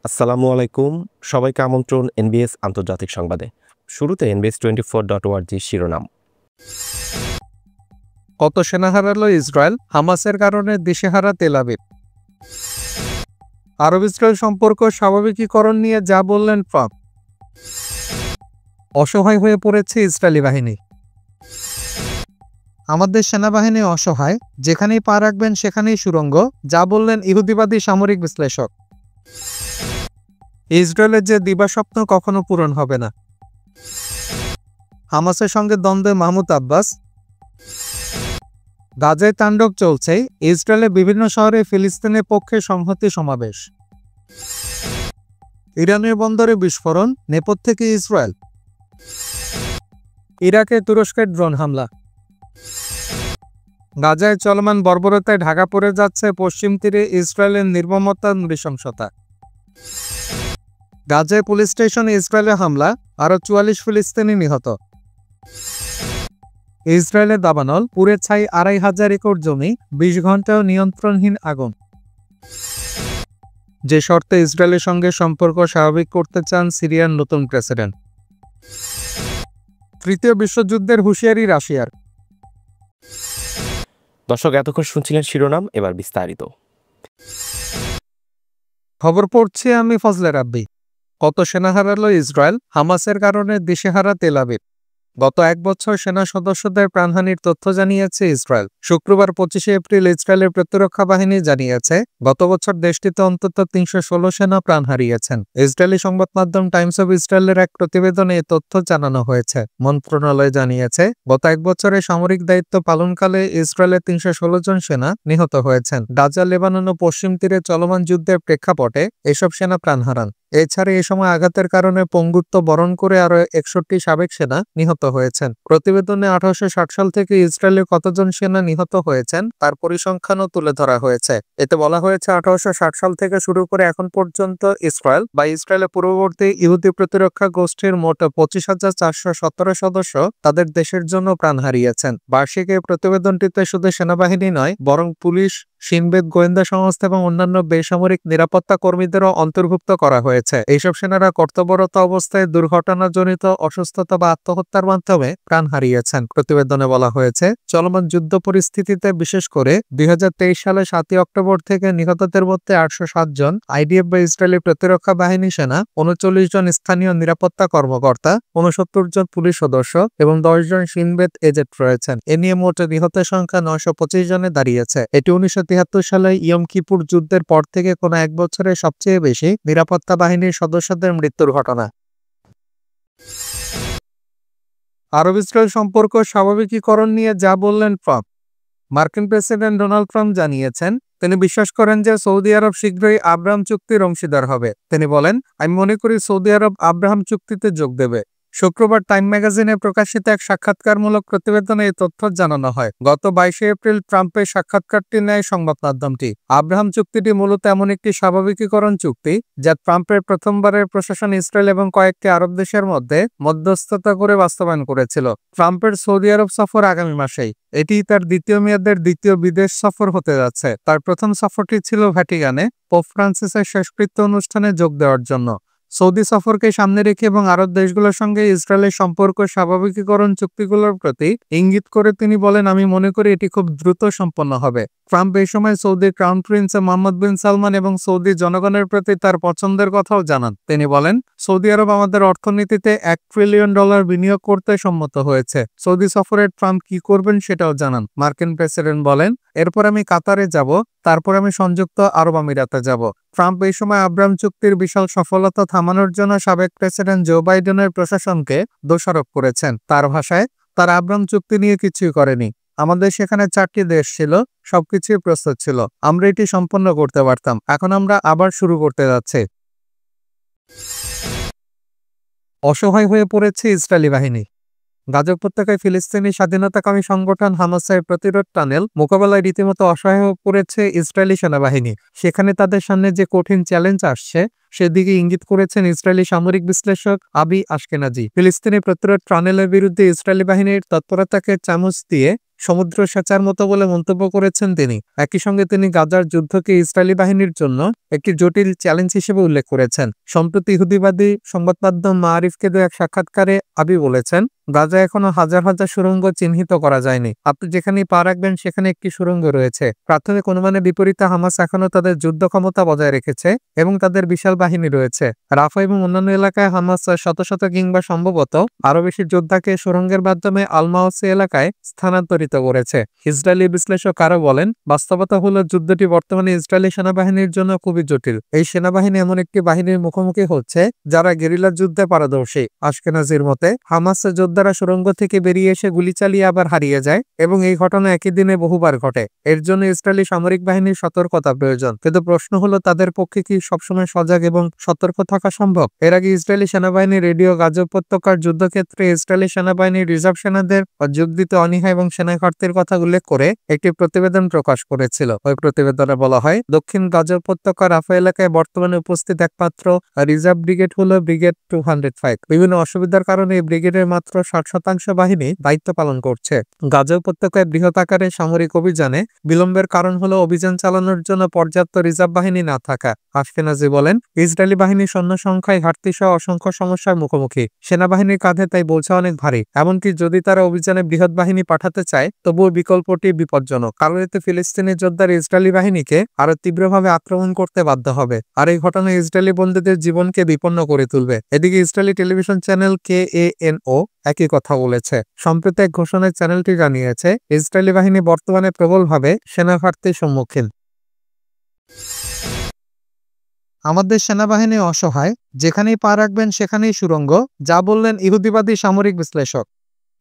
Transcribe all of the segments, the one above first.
আসসালামু আলাইকুম। সবাইকে আমন্ত্রণ এনবিএস আন্তর্জাতিক সংবাদে। শুরুতে NBS24.org শিরোনাম। কত সেনা হারালো ইসরায়েল, হামাসের কারণে দিশেহারা তেল আবিব। আরব ইসরায়েল সম্পর্ক স্বাভাবিকীকরণ নিয়ে যা বললেন ট্রাম্প। অসহায় হয়ে পড়েছে ইসরায়েলি বাহিনী। আমাদের সেনাবাহিনী অসহায়, যেখানেই পা রাখবেন সেখানেই সুড়ঙ্গ, যা বললেন ইহুদিবাদী সামরিক বিশ্লেষক। ইসরায়েলের যে দিবাস্বপ্ন কখনো পূরণ হবে না। হামাসের সঙ্গে দ্বন্দ্বে মাহমুদ আব্বাস। গাজায় তাণ্ডব চলছে, ইসরায়েলের বিভিন্ন শহরে ফিলিস্তিনের পক্ষে সংহতি সমাবেশ। ইরানের বন্দরে বিস্ফোরণ, নেপথ্যে ইসরায়েল। ইরাকে তুরস্কের ড্রোন হামলা। গাজায় চলমান বর্বরতায় ঢাকা পড়ে যাচ্ছে পশ্চিম তীরে ইসরায়েলের নির্মমতা নৃশংসতা। গাজায় পুলিশ স্টেশনে ইসরায়েলের হামলা, আরও 44 ফিলিস্তিনি নিহত। ইসরায়েলের দাবানল, পুড়ে ছাই 2500 একর জমি, 20 ঘন্টাও নিয়ন্ত্রণহীন আগুন। যে শর্তে ইসরায়েলের সঙ্গে সম্পর্ক স্বাভাবিক করতে চান সিরিয়ার নতুন প্রেসিডেন্ট। তৃতীয় বিশ্বযুদ্ধের হুঁশিয়ারি রাশিয়ার। দর্শক, এতক্ষণ শুনছিলেন শিরোনাম, এবার বিস্তারিত। খবর পড়ছি আমি ফজলে রাব্বি। কত সেনা হারালো ইসরায়েল, হামাসের কারণে দিশেহারা তেল আবিব। গত এক বছর সেনা সদস্যদের প্রাণহানির তথ্য জানিয়েছে ইসরায়েল। শুক্রবার 25 এপ্রিল ইসরায়েলের প্রতিরক্ষা বাহিনী জানিয়েছে, গত বছর দেশটিতে অন্তত 316 সেনা প্রাণ হারিয়েছেন। ইসরায়েলি সংবাদ মাধ্যম টাইমস অব ইসরায়েলের এক প্রতিবেদনে এই তথ্য জানানো হয়েছে। মন্ত্রণালয় জানিয়েছে, গত এক বছরে সামরিক দায়িত্ব পালনকালে ইসরায়েলের 316 জন সেনা নিহত হয়েছেন। গাজা, লেবানন ও পশ্চিম তীরে চলমান যুদ্ধের প্রেক্ষাপটে এসব সেনা প্রাণ হারান। এছাড়া এ সময় আঘাতের কারণে পঙ্গুত্ব বরণ করে আরও 61 সাবেক সেনা নিহত হয়েছেন। প্রতিবেদনে 1860 সাল থেকে ইসরায়েলে কতজন সেনা নিহত হয়েছেন তার পরিসংখ্যানও তুলে ধরা হয়েছে। এতে বলা হয়েছে, 1860 সাল থেকে শুরু করে এখন পর্যন্ত ইসরায়েল বা ইসরায়েলের পূর্ববর্তী ইহুদি প্রতিরক্ষা গোষ্ঠীর মোট 25,417 সদস্য তাদের দেশের জন্য প্রাণ হারিয়েছেন। বার্ষিক এই প্রতিবেদনটিতে শুধু সেনাবাহিনী নয়, বরং পুলিশ, সিনবেদ গোয়েন্দা সংস্থা এবং অন্যান্য বেসামরিক নিরাপত্তা কর্মীদেরও অন্তর্ভুক্ত করা হয়েছে। এইসব সেনারা কর্তব্যরত অবস্থায় দুর্ঘটনাজনিত অসুস্থতা বা আত্মহত্যার মাধ্যমে প্রাণ হারিয়েছেন। প্রতিবেদনে বলা হয়েছে, চলমান যুদ্ধ পরিস্থিতিতে বিশেষ করে 2023 সালে 7 অক্টোবর থেকে নিহতদের মধ্যে 807 জন আইডিএফ বা ইসরায়েলি প্রতিরক্ষা বাহিনী সেনা, 39 জন স্থানীয় নিরাপত্তা কর্মকর্তা, 69 জন পুলিশ সদস্য এবং 10 জন সিনবেদ এজেন্ট রয়েছেন। এ নিয়ে মোট নিহতের সংখ্যা 925 জনে দাঁড়িয়েছে। এটি 1973 সালে ইয়ম কিপুর যুদ্ধের পর থেকে কোনো এক বছরে সবচেয়ে বেশি নিরাপত্তা বাহিনীর সদস্যদের মৃত্যুর ঘটনা। আরব ইসরায়েল সম্পর্ক স্বাভাবিকীকরণ নিয়ে যা বললেন ট্রাম্প। মার্কিন প্রেসিডেন্ট ডোনাল্ড ট্রাম্প জানিয়েছেন, তিনি বিশ্বাস করেন যে সৌদি আরব শীঘ্রই আব্রাহাম চুক্তির অংশীদার হবে। তিনি বলেন, আমি মনে করি সৌদি আরব আব্রাহাম চুক্তিতে যোগ দেবে। শুক্রবার টাইম ম্যাগাজিনে প্রকাশিত এক সাক্ষাৎকারমূলক প্রতিবেদনে এই তথ্য জানানো হয়। গত 22 এপ্রিল ট্রাম্পের সাক্ষাৎকারটি নেয় সংবাদ মাধ্যমটি। আব্রাহাম চুক্তিটি মূলত এমন একটি স্বাভাবিকীকরণ চুক্তি যা ট্রাম্পের প্রথমবারের প্রশাসন ইসরায়েল এবং কয়েকটি আরব দেশের মধ্যে মধ্যস্থতা করে বাস্তবায়ন করেছিল। ট্রাম্পের সৌদি আরব সফর আগামী মাসেই। এটি তার দ্বিতীয় মেয়াদের দ্বিতীয় বিদেশ সফর হতে যাচ্ছে। তার প্রথম সফরটি ছিল ভ্যাটিকানে পোপ ফ্রান্সিসের শেষকৃত্য অনুষ্ঠানে যোগ দেওয়ার জন্য। সৌদি সফরকে সামনে রেখে এবং আরব দেশগুলোর সঙ্গে ইসরায়েলের সম্পর্ক স্বাভাবিকীকরণ চুক্তিগুলোর প্রতি ইঙ্গিত করে তিনি বলেন, আমি মনে করি এটি খুব দ্রুত সম্পন্ন হবে। ট্রাম্প এই সময় সৌদি ক্রাউন প্রিন্স মোহাম্মদ বিন সালমান এবং সৌদি জনগণের প্রতি তার পছন্দের কথাও জানান। তিনি বলেন, সৌদি আরব আমাদের অর্থনীতিতে $1 ট্রিলিয়ন বিনিয়োগ করতে সম্মত হয়েছে। সৌদি সফরে ট্রাম্প কি করবেন সেটাও জানান। মার্কিন প্রেসিডেন্ট বলেন, এরপর আমি কাতারে যাব, তারপর আমি সংযুক্ত আরব আমিরাতে যাব। ট্রাম্প এই সময় আব্রাহাম চুক্তির বিশাল সফলতা থামানোর জন্য সাবেক প্রেসিডেন্ট জো বাইডেনের প্রশাসনকে দোষারোপ করেছেন। তার ভাষায়, তারা আব্রাহাম চুক্তি নিয়ে কিছুই করেনি। আমাদের সেখানে 4টি দেশ ছিল, সবকিছুই প্রস্তুত ছিল, আমরা এটি সম্পন্ন করতে পারতাম। এখন আমরা আবার শুরু করতে যাচ্ছি। অসহায় হয়ে পড়েছে ইসরায়েলি বাহিনী। গাজা উপত্যকায় ফিলিস্তিনি স্বাধীনতাকামী সংগঠন হামাসের প্রতিরোধ টানেল মোকাবেলায় রীতিমতো অসহায় হয়ে পড়েছে ইসরায়েলি সেনাবাহিনী। সেখানে তাদের সামনে যে কঠিন চ্যালেঞ্জ আসছে সেদিকে ইঙ্গিত করেছেন ইসরায়েলি সামরিক বিশ্লেষক আবি আশকেনাজি। ফিলিস্তিনি প্রতিরোধ টানেলের বিরুদ্ধে ইসরায়েলি বাহিনীর তৎপরতাকে চামচ দিয়ে সমুদ্র সেচার মতো বলে মন্তব্য করেছেন তিনি। একই সঙ্গে তিনি গাজার যুদ্ধকে ইসরায়েলি বাহিনীর জন্য একটি জটিল চ্যালেঞ্জ হিসেবে উল্লেখ করেছেন। সম্প্রতি ইহুদিবাদী সংবাদ মাধ্যম মাআরিফকে দেওয়া এক সাক্ষাৎকারে আবি বলেছেন, গাজা এখনো হাজার হাজার সুড়ঙ্গ চিহ্নিত করা যায়নি। আপনি যেখানেই পা রাখবেন সেখানে একটি সুড়ঙ্গ রয়েছে। প্রাথমিক অনুমানের বিপরীতে হামাস এখনো তাদের যুদ্ধ ক্ষমতা বজায় রেখেছে এবং তাদের বিশাল বাহিনী রয়েছে। রাফা এবং অন্যান্য এলাকায় হামাস শত শত কিংবা সম্ভবত আরো বেশি যোদ্ধাকে সুড়ঙ্গের মাধ্যমে আল-মাওসি এলাকায় স্থানান্তরিত করেছে। ইসরায়েলি বিশ্লেষক আরো বলেন, বাস্তবতা হলো যুদ্ধটি বর্তমানে ইসরায়েলি সেনাবাহিনীর জন্য খুবই জটিল। এই সেনাবাহিনী এমন একটি বাহিনীর মুখোমুখি হচ্ছে যারা গেরিলা যুদ্ধে পারদর্শী। আশকেনাজির মতে হামাসের যোদ্ধারা সুড়ঙ্গ থেকে বেরিয়ে এসে গুলি চালিয়ে আবার হারিয়ে যায় এবং এই ঘটনা একই দিনে বহুবার ঘটে। এর জন্য ইসরায়েলি সামরিক বাহিনীর সতর্কতা প্রয়োজন। কিন্তু প্রশ্ন হলো, তাদের পক্ষে কি সবসময় সজাগ এবং সতর্ক থাকা সম্ভব? এর আগে ইসরায়েলি সেনাবাহিনীর রেডিও গাজা উপত্যকার যুদ্ধক্ষেত্রে ইসরায়েলি সেনাবাহিনীর রিজার্ভ সেনাদের যোগ দিতে অনীহা এবং সেনা ঘাটতির কথা উল্লেখ করে একটি প্রতিবেদন প্রকাশ করেছিল। ওই প্রতিবেদনে বলা হয়, দক্ষিণ গাজা উপত্যকার রাফা এলাকায় বর্তমানে উপস্থিত একমাত্র রিজার্ভ ব্রিগেড হলো ব্রিগেড 205। বিভিন্ন অসুবিধার কারণে এই ব্রিগেডের মাত্র 60% বাহিনী দায়িত্ব পালন করছে। গাজা উপত্যকায় বৃহৎ আকারে সামরিক অভিযানে বিলম্বের কারণ হলো অভিযান চালানোর জন্য পর্যাপ্ত রিজার্ভ বাহিনী না থাকা। আশকেনাজি বলেন, ইসরায়েলি বাহিনীর সৈন্য সংখ্যায় ঘাটতি সহ অসংখ্য সমস্যার মুখোমুখি। সেনাবাহিনীর কাঁধে তাই বোঝা অনেক ভারী। এমনকি যদি তারা অভিযানে বৃহৎ বাহিনী পাঠাতে চায়, তবুও বিকল্পটি বিপজ্জনক, কারণ এতে ফিলিস্তিনি যোদ্ধারা ইসরায়েলি বাহিনীকে আরো তীব্রভাবে আক্রমণ করতে বাধ্য হবে। আর এই ঘটনা ইসরায়েলি বন্দীদের জীবনকে বিপন্ন করে তুলবে। এদিকে ইসরায়েলি টেলিভিশন চ্যানেল KANO একই কথা বলেছে। সম্প্রতি এক ঘোষণায় চ্যানেলটি জানিয়েছে, ইসরায়েলি বাহিনী বর্তমানে প্রবলভাবে সেনা ঘাটতির সম্মুখীন। আমাদের সেনাবাহিনী অসহায়, যেখানেই পা রাখবেন সেখানেই সুড়ঙ্গ, যা বললেন ইহুদিবাদী সামরিক বিশ্লেষক।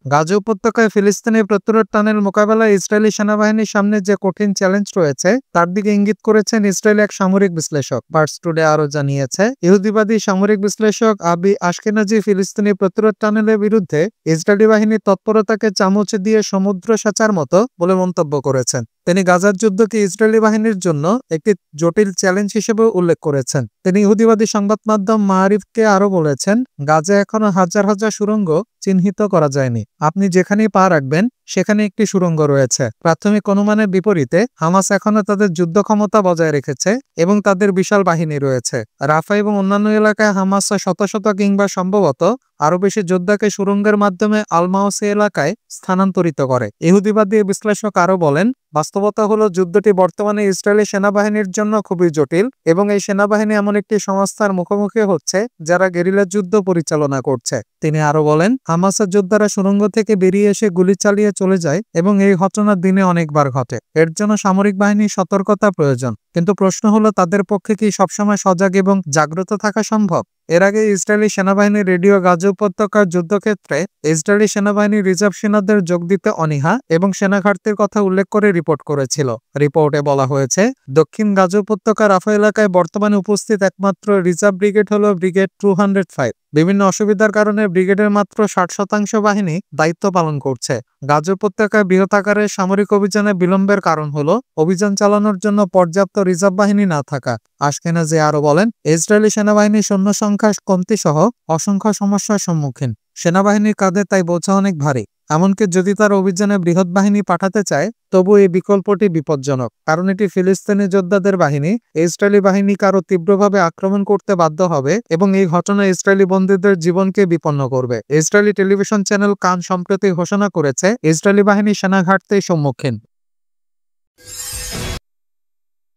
গাজা উপত্যকায় ফিলিস্তিনের প্রতিরোধ টানেল মোকাবেলায় ইসরায়েলি সেনাবাহিনীর সামনে যে কঠিন চ্যালেঞ্জ রয়েছে তার দিকে ইঙ্গিত করেছেন ইসরায়েলি এক সামরিক বিশ্লেষক। পার্স টুডে আরো জানিয়েছে, ইহুদিবাদী সামরিক বিশ্লেষক আবি আশকেনাজি ফিলিস্তিনি প্রতিরোধ টানেলের বিরুদ্ধে ইসরায়েলি বাহিনীর তৎপরতাকে চামচ দিয়ে সমুদ্র সেচার মতো বলে মন্তব্য করেছেন। তিনি গাজার যুদ্ধকে ইসরায়েলি বাহিনীর জন্য একটি জটিল চ্যালেঞ্জ হিসেবে উল্লেখ করেছেন। তিনি ইহুদিবাদী সংবাদ মাধ্যম মাআরিফকে আরো বলেছেন, গাজা এখনো হাজার হাজার সুড়ঙ্গ চিহ্নিত করা যায়নি। আপনি যেখানেই পা রাখবেন সেখানে একটি সুড়ঙ্গ রয়েছে। প্রাথমিক অনুমানের বিপরীতে হামাস এখনো তাদের যুদ্ধ ক্ষমতা বজায় রেখেছে এবং তাদের বিশাল বাহিনী রয়েছে। রাফা এবং অন্যান্য এলাকায় হামাস শত শত কিংবা সম্ভবত আরো বেশি যোদ্ধাকে সুড়ঙ্গের মাধ্যমে আল-মাওসি এলাকায় স্থানান্তরিত করে। ইহুদিবাদী বিশ্লেষক আরো বলেন, বাস্তবতা হলো যুদ্ধটি বর্তমানে ইসরায়েলি সেনাবাহিনীর জন্য খুবই জটিল এবং এই সেনাবাহিনী এমন একটি সংস্থার মুখোমুখি হচ্ছে যারা গেরিলা যুদ্ধ পরিচালনা করছে। তিনি আরো বলেন, হামাসের যোদ্ধারা সুড়ঙ্গ থেকে বেরিয়ে এসে গুলি চালিয়ে চলে যায় এবং এই ঘটনা দিনে অনেকবার ঘটে। এর জন্য সামরিক বাহিনীর সতর্কতা প্রয়োজন। কিন্তু প্রশ্ন হলো, তাদের পক্ষে কি সবসময় সজাগ এবং জাগ্রত থাকা সম্ভব? এর আগে ইসরায়েলি সেনাবাহিনীর রেডিও গাজা উপত্যকার যুদ্ধক্ষেত্রে ইসরায়েলি সেনাবাহিনীর রিজার্ভ সেনাদের যোগ দিতে অনীহা এবং সেনা ঘাটতির কথা উল্লেখ করে রিপোর্ট করেছিল। রিপোর্টে বলা হয়েছে, দক্ষিণ গাজা উপত্যকার রাফা এলাকায় বর্তমানে উপস্থিত একমাত্র রিজার্ভ ব্রিগেড হলো ব্রিগেড 205। বিভিন্ন অসুবিধার কারণে ব্রিগেডের মাত্র 60% বাহিনী দায়িত্ব পালন করছে। গাজা উপত্যকায় বৃহৎ আকারের সামরিক অভিযানে বিলম্বের কারণ হলো অভিযান চালানোর জন্য পর্যাপ্ত রিজার্ভ বাহিনী না থাকা। আশকেনাজি আরো বলেন, ইসরায়েলি সেনাবাহিনীর সৈন্য সংখ্যা কমতি সহ অসংখ্য সমস্যার সম্মুখীন। সেনাবাহিনীর কাঁধে তাই বোঝা অনেক ভারী। এমনকি যদি তার অভিযানে বৃহৎ বাহিনী পাঠাতে চায়, তবু এই বিকল্পটি বিপজ্জনক, কারণ এটি ফিলিস্তিনি যোদ্ধাদের বাহিনী ইসরায়েলি বাহিনীকে আরো তীব্রভাবে আক্রমণ করতে বাধ্য হবে এবং এই ঘটনা ইসরায়েলি বন্দীদের জীবনকে বিপন্ন করবে। ইসরায়েলি টেলিভিশন চ্যানেল কান সম্প্রতি ঘোষণা করেছে, ইসরায়েলি বাহিনী সেনা ঘাটতির সম্মুখীন।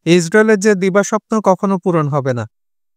ইসরায়েলের যে দিবাস্বপ্ন কখনো পূরণ হবে না।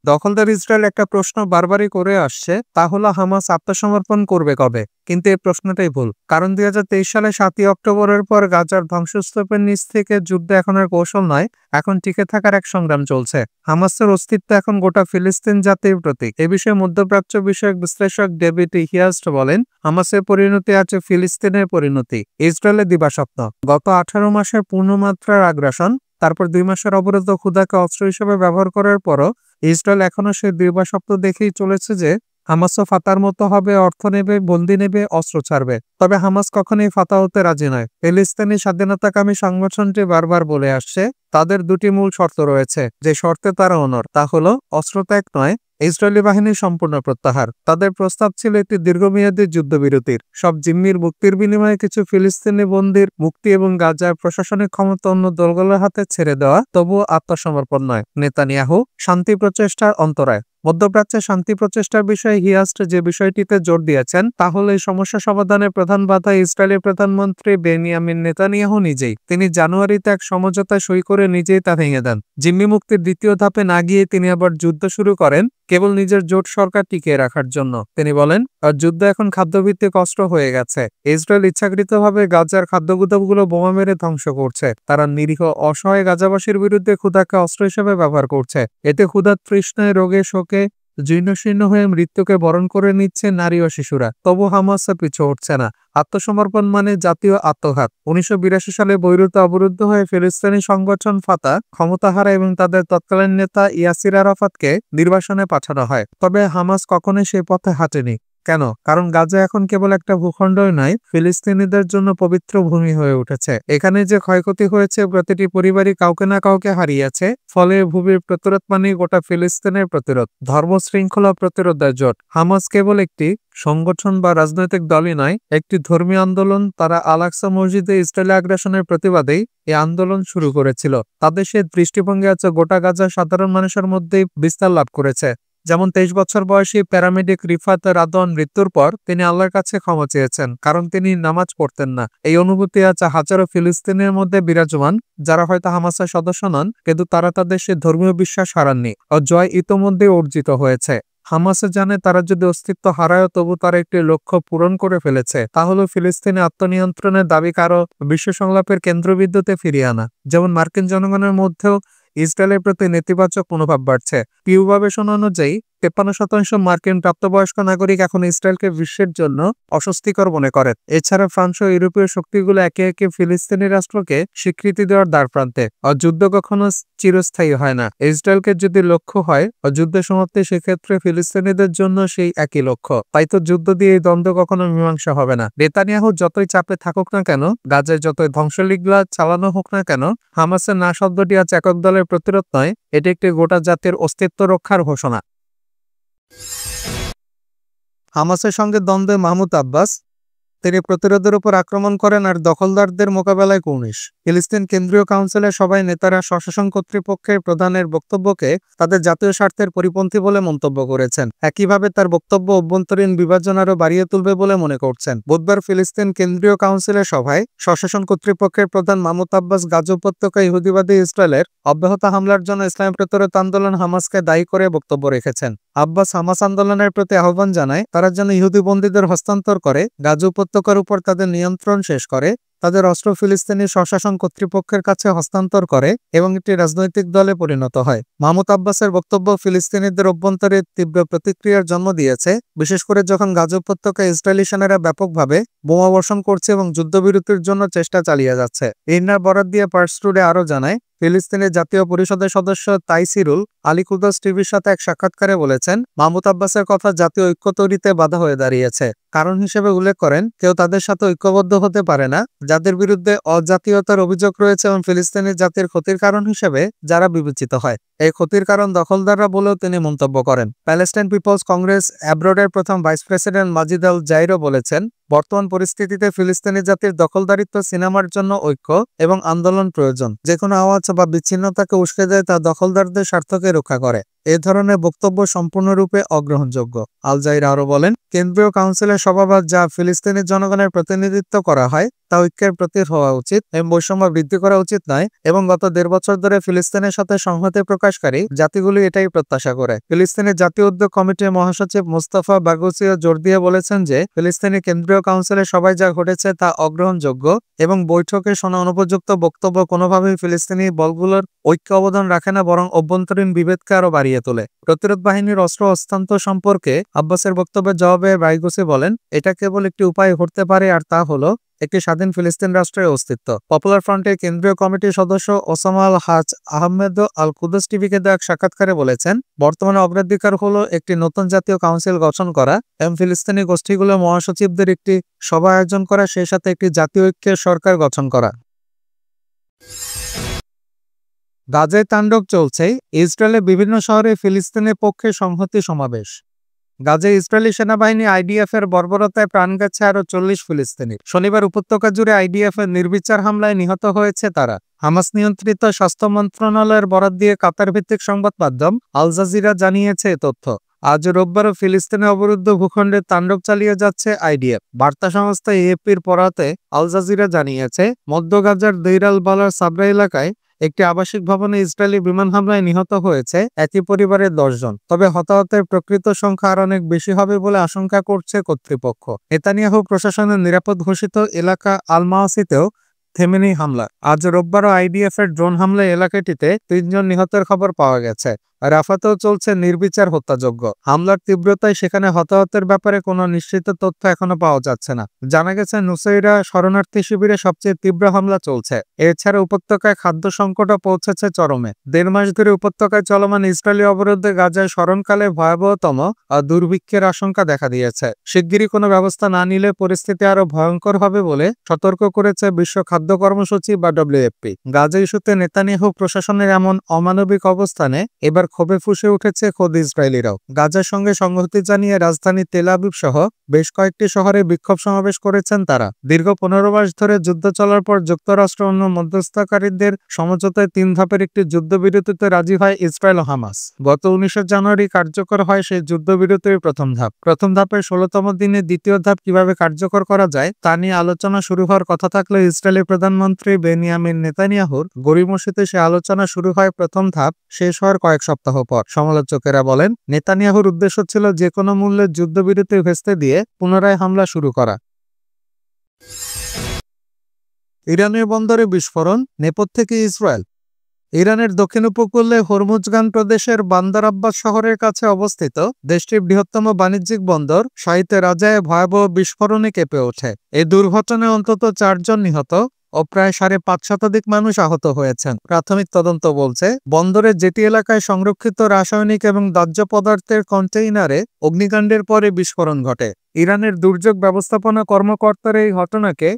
দখলদার ইসরায়েল একটা প্রশ্ন বারবারই করে আসছে, তা হলো হামাস আত্মসমর্পণ করবে কবে? কিন্তু এই প্রশ্নটাই ভুল, কারণ 2023 সালে 7 অক্টোবরের পর গাজার ধ্বংসস্তূপের নিচ থেকে যুদ্ধ এখন আর কৌশল নয়, এখন টিকে থাকার এক সংগ্রাম চলছে। হামাসের অস্তিত্ব এখন গোটা ফিলিস্তিন জাতির প্রতীক। এ বিষয়ে মধ্যপ্রাচ্য বিষয়ক বিশ্লেষক ডেভিড হিয়াস্ট বলেন, হামাসের পরিণতি আছে ফিলিস্তিনের পরিণতি। ইসরায়েলের দিবাস্বপ্ন গত 18 মাসের পূর্ণমাত্রার আগ্রাসন, তারপর 2 মাসের অবরোধ ক্ষুধাকে অস্ত্র হিসেবে ব্যবহার করার পরও ইসরায়েল এখনো সেই দিবাস্বপ্ন দেখেই চলেছে যে হামাসও ফাতার মতো হবে, অর্থ নেবে, বন্দী নেবে, অস্ত্র ছাড়বে। তবে হামাস কখনোই ফাতা হতে রাজি নয়। ফিলিস্তিনি স্বাধীনতাকামী সংগঠনটি বারবার বলে আসছে, তাদের দুটি মূল শর্ত রয়েছে, যে শর্তে তারা অনড়, তা হলো অস্ত্র ত্যাগ নয়, ইসরায়েলি বাহিনীর সম্পূর্ণ প্রত্যাহার। তাদের প্রস্তাব ছিল একটি দীর্ঘমেয়াদী যুদ্ধবিরতির, সব জিম্মির মুক্তির বিনিময়ে কিছু ফিলিস্তিনি বন্দীর মুক্তি এবং গাজার প্রশাসনিক ক্ষমতা অন্য দলগুলোর হাতে ছেড়ে দেওয়া, তবুও আত্মসমর্পণ নয়। নেতানিয়াহু শান্তি প্রচেষ্টার অন্তরায়। মধ্যপ্রাচ্যে শান্তি প্রচেষ্টার বিষয়ে হিয়াস্ট যে বিষয়টিতে জোর দিয়েছেন তা হল এই সমস্যা সমাধানের প্রধান বাধা ইসরায়েলের প্রধানমন্ত্রী বেনিয়ামিন নেতানিয়াহু নিজেই। তিনি জানুয়ারিতে এক সমঝোতায় সই করে নিজেই তা ভেঙে দেন। জিম্মি মুক্তির দ্বিতীয় ধাপে না গিয়ে তিনি আবার যুদ্ধ শুরু করেন কেবল নিজের জোট সরকার টিকিয়ে রাখার জন্য। তিনি বলেন, আর যুদ্ধ এখন খাদ্যভিত্তিক অস্ত্র হয়ে গেছে। ইসরায়েল ইচ্ছাকৃতভাবে গাজার খাদ্যগুদামগুলো বোমা মেরে ধ্বংস করছে। তারা নিরীহ অসহায় গাজাবাসীর বিরুদ্ধে ক্ষুধাকে অস্ত্র হিসেবে ব্যবহার করছে। এতে ক্ষুধার তৃষ্ণায়, রোগে, শোকে জীর্ণশীর্ণ হয়ে মৃত্যুকে বরণ করে নিচ্ছে নারী ও শিশুরা। তবু হামাস পিছু হটছে না। আত্মসমর্পণ মানে জাতীয় আত্মঘাত। 1982 সালে বৈরুতে অবরুদ্ধ হয়ে ফিলিস্তিনি সংগঠন ফাতা ক্ষমতা হারায় এবং তাদের তৎকালীন নেতা ইয়াসির আরাফাতকে নির্বাসনে পাঠানো হয়। তবে হামাস কখনোই সেই পথে হাঁটেনি। কেন? কারণ গাজা এখন কেবল একটা ভূখণ্ডই নয়, ফিলিস্তিনিদের জন্য পবিত্র ভূমি হয়ে উঠেছে। এখানে যে ক্ষয়ক্ষতি হয়েছে, প্রতিটি পরিবারই কাউকে না কাউকে হারিয়েছে। ফলে ভূমির প্রতিরোধ মানে গোটা ফিলিস্তিনের প্রতিরোধ, ধর্ম শৃঙ্খলা প্রতিরোধের জোট। হামাস কেবল একটি সংগঠন বা রাজনৈতিক দলই নয়, একটি ধর্মীয় আন্দোলন। তারা আল-আকসা মসজিদে ইসরায়েলি আগ্রাসনের প্রতিবাদেই এই আন্দোলন শুরু করেছিল। তাদের সে দৃষ্টিভঙ্গি আছে গোটা গাজার সাধারণ মানুষের মধ্যেই বিস্তার লাভ করেছে। যেমন 23 বছর বয়সী প্যারামেডিক রিফাত রাদওয়ান মৃত্যুর পর তিনি আল্লাহর কাছে ক্ষমা চেয়েছেন, কারণ তিনি নামাজ পড়তেন না। এই অনুভূতি আছে হাজারো ফিলিস্তিনের মধ্যে বিরাজমান, যারা হয়তো হামাসের সদস্য নন, কিন্তু তারা তাদের সে ধর্মীয় বিশ্বাস হারাননি ও জয় ইতোমধ্যে অর্জিত হয়েছে। হামাসে জানে তারা যদি অস্তিত্ব হারায়, তবু তারা একটি লক্ষ্য পূরণ করে ফেলেছে, তা হলো ফিলিস্তিনি আত্মনিয়ন্ত্রণের দাবি কারো বিশ্ব সংলাপের কেন্দ্রবিন্দুতে ফিরিয়ে আনা। যেমন মার্কিন জনগণের মধ্যেও ইসরায়েলের প্রতি নেতিবাচক মনোভাব বাড়ছে। পিউ গবেষণা অনুযায়ী 53% মার্কিন প্রাপ্তবয়স্ক নাগরিক এখন ইসরায়েলকে বিশ্বের জন্য অস্বস্তিকর মনে করেন। এছাড়া ফ্রান্স ও ইউরোপীয় শক্তিগুলো একে একে ফিলিস্তিনি রাষ্ট্রকে স্বীকৃতি দেওয়ার দ্বার প্রান্তে। আর যুদ্ধ কখনো চিরস্থায়ী হয় না। ইসরায়েলকে যদি লক্ষ্য হয় যুদ্ধের সমাপ্তি, সেক্ষেত্রে ফিলিস্তিনিদের জন্য সেই একই লক্ষ্য। তাই তো যুদ্ধ দিয়ে এই দ্বন্দ্ব কখনো মীমাংসা হবে না। নেতানিয়াহু যতই চাপে থাকুক না কেন, গাজায় যতই ধ্বংসলীলা চালানো হোক না কেন, হামাসের না শব্দটি আজ একক দলের প্রতিরোধ নয়, এটি একটি গোটা জাতির অস্তিত্ব রক্ষার ঘোষণা। হামাসের সঙ্গে দ্বন্দ্বে মাহমুদ আব্বাস। তিনি প্রতিরোধের উপর আক্রমণ করেন আর দখলদারদের মোকাবেলায় কৌনিশ। ফিলিস্তিন কেন্দ্রীয় কাউন্সিলের সবাই নেতারা স্বশাসন কর্তৃপক্ষের প্রধানের বক্তব্যকে তাদের জাতীয় স্বার্থের পরিপন্থী বলে মন্তব্য করেছেন। একইভাবে তার বক্তব্য অভ্যন্তরীণ বিভাজন আরও বাড়িয়ে তুলবে বলে মনে করছেন। বুধবার ফিলিস্তিন কেন্দ্রীয় কাউন্সিলের সভায় স্বশাসন কর্তৃপক্ষের প্রধান মাহমুদ আব্বাস গাজা উপত্যকা ইহুদিবাদী ইসরায়েলের অব্যাহত হামলার জন্য ইসলাম প্রতিরোধ আন্দোলন হামাসকে দায়ী করে বক্তব্য রেখেছেন। আব্বাস হামাস আন্দোলনের প্রতি আহ্বান জানায় তারা যেন ইহুদি বন্দীদের হস্তান্তর করে, গাজা উপত্যকার উপর তাদের নিয়ন্ত্রণ শেষ করে, তাদের অস্ত্র ফিলিস্তিনি স্বশাসন কর্তৃপক্ষের কাছে হস্তান্তর করে এবং একটি রাজনৈতিক দলে পরিণত হয়। মাহমুদ আব্বাসের বক্তব্য ফিলিস্তিনিদের অভ্যন্তরে তীব্র প্রতিক্রিয়ার জন্ম দিয়েছে, বিশেষ করে যখন গাজা উপত্যকায় ইসরায়েলি সেনারা ব্যাপকভাবে বোমাবর্ষণ করছে এবং যুদ্ধবিরতির জন্য চেষ্টা চালিয়ে যাচ্ছে। ইন্নার বরাত দিয়ে পার্স টুডে আরও জানায়, ফিলিস্তিনের জাতীয় পরিষদের সদস্য তাইসিরুল আলী কুদস টিভির সাথে এক সাক্ষাৎকারে বলেছেন, মাহমুদ আব্বাসের কথা জাতীয় ঐক্য তৈরিতে বাধা হয়ে দাঁড়িয়েছে। কারণ হিসেবে উল্লেখ করেন, কেউ তাদের সাথে ঐক্যবদ্ধ হতে পারে না যাদের বিরুদ্ধে অজাতীয়তার অভিযোগ রয়েছে এবং ফিলিস্তিনি জাতির ক্ষতির কারণ হিসেবে যারা বিবেচিত হয়। এই ক্ষতির কারণ দখলদাররা বলেও তিনি মন্তব্য করেন। প্যালেস্টাইন পিপলস কংগ্রেস অ্যাব্রোডের প্রথম ভাইস প্রেসিডেন্ট মাজিদ আল জাইরো বলেছেন, বর্তমান পরিস্থিতিতে ফিলিস্তিনি জাতির দখলদারিত্ব সিনেমার জন্য ঐক্য এবং আন্দোলন প্রয়োজন। যে কোনো আওয়াজ বা বিচ্ছিন্নতাকে উস্কে দেয়, তা দখলদারদের স্বার্থকে রক্ষা করে। এ ধরনের বক্তব্য সম্পূর্ণরূপে অগ্রহণযোগ্য। আল জাইর আরও বলেন, কেন্দ্রীয় কাউন্সিলের সভাবাদ যা ফিলিস্তিনি জনগণের প্রতিনিধিত্ব করা হয় তা ঐক্যের প্রতীক হওয়া উচিত এবং বৈষম্য বৃদ্ধি করা উচিত নয়। এবং গত 1.5 বছর ধরে ফিলিস্তিনের সাথে সংহতি প্রকাশকারী জাতিগুলি এটাই প্রত্যাশা করে। ফিলিস্তিনের জাতীয় উদ্যোগ কমিটির মহাসচিব মুস্তাফা বাগুসিও জোর দিয়ে বলেছেন যে ফিলিস্তিনি কেন্দ্রীয় কাউন্সিলের সভায় যা ঘটেছে তা অগ্রহণযোগ্য এবং বৈঠকে শোনা অনুপযুক্ত বক্তব্য কোনোভাবেই ফিলিস্তিনি বলগুলোর ঐক্য অবদান রাখে না, বরং অভ্যন্তরীণ বিভেদকে আরও বাড়িয়ে তোলে। প্রতিরোধ বাহিনীর অস্ত্র হস্তান্তর সম্পর্কে আব্বাসের বক্তব্যের জবাবে বাইগুসি বলেন, এটা কেবল একটি উপায় ঘটতে পারে, আর তা হলো একটি স্বাধীন ফিলিস্তিন রাষ্ট্রের অস্তিত্ব। পপুলার ফ্রন্টের কেন্দ্রীয় কমিটির সদস্য ওসামা আল হাজ আহমেদ আল কুদস টিভিকে দেওয়া এক সাক্ষাৎকারে বলেছেন, বর্তমানে অগ্রাধিকার হলো একটি নতুন জাতীয় কাউন্সিল গঠন করা এবং ফিলিস্তিনি গোষ্ঠীগুলোর মহাসচিবদের একটি সভা আয়োজন করা, সেই সাথে একটি জাতীয় ঐক্যের সরকার গঠন করা। গাজায় তাণ্ডব চলছে, ইসরায়েলের বিভিন্ন শহরে ফিলিস্তিনের পক্ষে সংহতি সমাবেশ। গাজায় ইসরায়েলি সেনাবাহিনী আইডিএফ এর বর্বরতায় প্রাণ গেছে আরও ৪০ ফিলিস্তিনি। শনিবার উপত্যকা জুড়ে আইডিএফ এর নির্বিচার হামলায় নিহত হয়েছে তারা। হামাস নিয়ন্ত্রিত স্বাস্থ্য মন্ত্রণালয়ের বরাত দিয়ে কাতার ভিত্তিক সংবাদ মাধ্যম আল জাজিরা জানিয়েছে এ তথ্য। আজ রোববারও ফিলিস্তিনে অবরুদ্ধ ভূখণ্ডে তাণ্ডব চালিয়ে যাচ্ছে আইডিএফ। বার্তা সংস্থা এএফপির বরাতে আল জাজিরা জানিয়েছে, মধ্য গাজার দেইর আল বালার সাবরা এলাকায় একটি আবাসিক ভবনে ইসরায়েলি বিমান হামলায় নিহত হয়েছে একই পরিবারের ১০ জন। তবে হতাহতের প্রকৃত সংখ্যা আর অনেক বেশি হবে বলে আশঙ্কা করছে কর্তৃপক্ষ। নেতানিয়াহু প্রশাসনের নিরাপদ ঘোষিত এলাকা আল মাওয়াসিতেও থেমেনি হামলা। আজ রোববারও আইডিএফ এর ড্রোন হামলায় এলাকাটিতে ৩ জন নিহতের খবর পাওয়া গেছে। রাফাতেও চলছে নির্বিচার হত্যাযজ্ঞ। হামলার তীব্রতায় সেখানে হতাহতের ব্যাপারে কোনো নিশ্চিত তথ্য এখনো পাওয়া যাচ্ছে না। জানা গেছে নুসাইরা শরণার্থী শিবিরে সবচেয়ে তীব্র হামলা চলছে। এছাড়া উপত্যকায় খাদ্য সংকটও পৌঁছেছে চরমে। ১.৫ মাস ধরে উপত্যকায় চলমান ইসরায়েলি অবরোধে গাজায় স্মরণকালে ভয়াবহতম দুর্ভিক্ষের আশঙ্কা দেখা দিয়েছে। শিগগিরই কোনো ব্যবস্থা না নিলে পরিস্থিতি আরো ভয়ঙ্কর হবে বলে সতর্ক করেছে বিশ্ব খাদ্য কর্মসূচি বা ডব্লিউএফপি। গাজা ইস্যুতে নেতানিয়াহু প্রশাসনের এমন অমানবিক অবস্থানে এবার ক্ষোভে ফুঁসে উঠেছে খোদ ইসরায়েলিরাও। গাজার সঙ্গে সংহতি জানিয়ে রাজধানী তেল আবিব সহ বেশ কয়েকটি শহরে বিক্ষোভ সমাবেশ করেছেন তারা। দীর্ঘ ১৫ মাস ধরে যুদ্ধ চলার পর যুক্তরাষ্ট্র অন্য মধ্যস্থকারীদের সমঝোতায় ৩ ধাপের একটি যুদ্ধবিরতিতে রাজি হয় ইসরায়েল ও হামাস। গত ১৯ জানুয়ারি কার্যকর হয় সেই যুদ্ধবিরতির প্রথম ধাপ। প্রথম ধাপের ১৬তম দিনে দ্বিতীয় ধাপ কিভাবে কার্যকর করা যায় তা নিয়ে আলোচনা শুরু হওয়ার কথা থাকলেও ইসরায়েলি প্রধানমন্ত্রী বেনিয়ামিন নেতানিয়াহুর গড়িমসিতে সে আলোচনা শুরু হয় প্রথম ধাপ শেষ হওয়ার কয়েক সপ্তাহ পর। সমালোচকেরা বলেন, নেতানিয়াহুর উদ্দেশ্য ছিল যে কোনো মূল্যে যুদ্ধবিরতি ভেস্তে দিয়ে পুনরায় হামলা শুরু করা। ইরানের বন্দরে বিস্ফোরণ, নেপথ্যে কি ইসরায়েল? ইরানের দক্ষিণ উপকূলে হরমুজগান প্রদেশের বান্দার আব্বাস শহরের কাছে অবস্থিত দেশটির বৃহত্তম বাণিজ্যিক বন্দর শাইতে রাজায় ভয়াবহ বিস্ফোরণে কেঁপে ওঠে। এই দুর্ঘটনায় অন্তত ৪ জন নিহত ও প্রায় ৫৫০ শতাধিক মানুষ আহত হয়েছেন। প্রাথমিক তদন্ত বলছে, বন্দরের জেটি এলাকায় সংরক্ষিত রাসায়নিক এবং দাহ্য পদার্থের কন্টেইনারে অগ্নিকাণ্ডের পরে বিস্ফোরণ ঘটে। ইরানের দুর্যোগ ব্যবস্থাপনা কর্মকর্তারা এই ঘটনাকে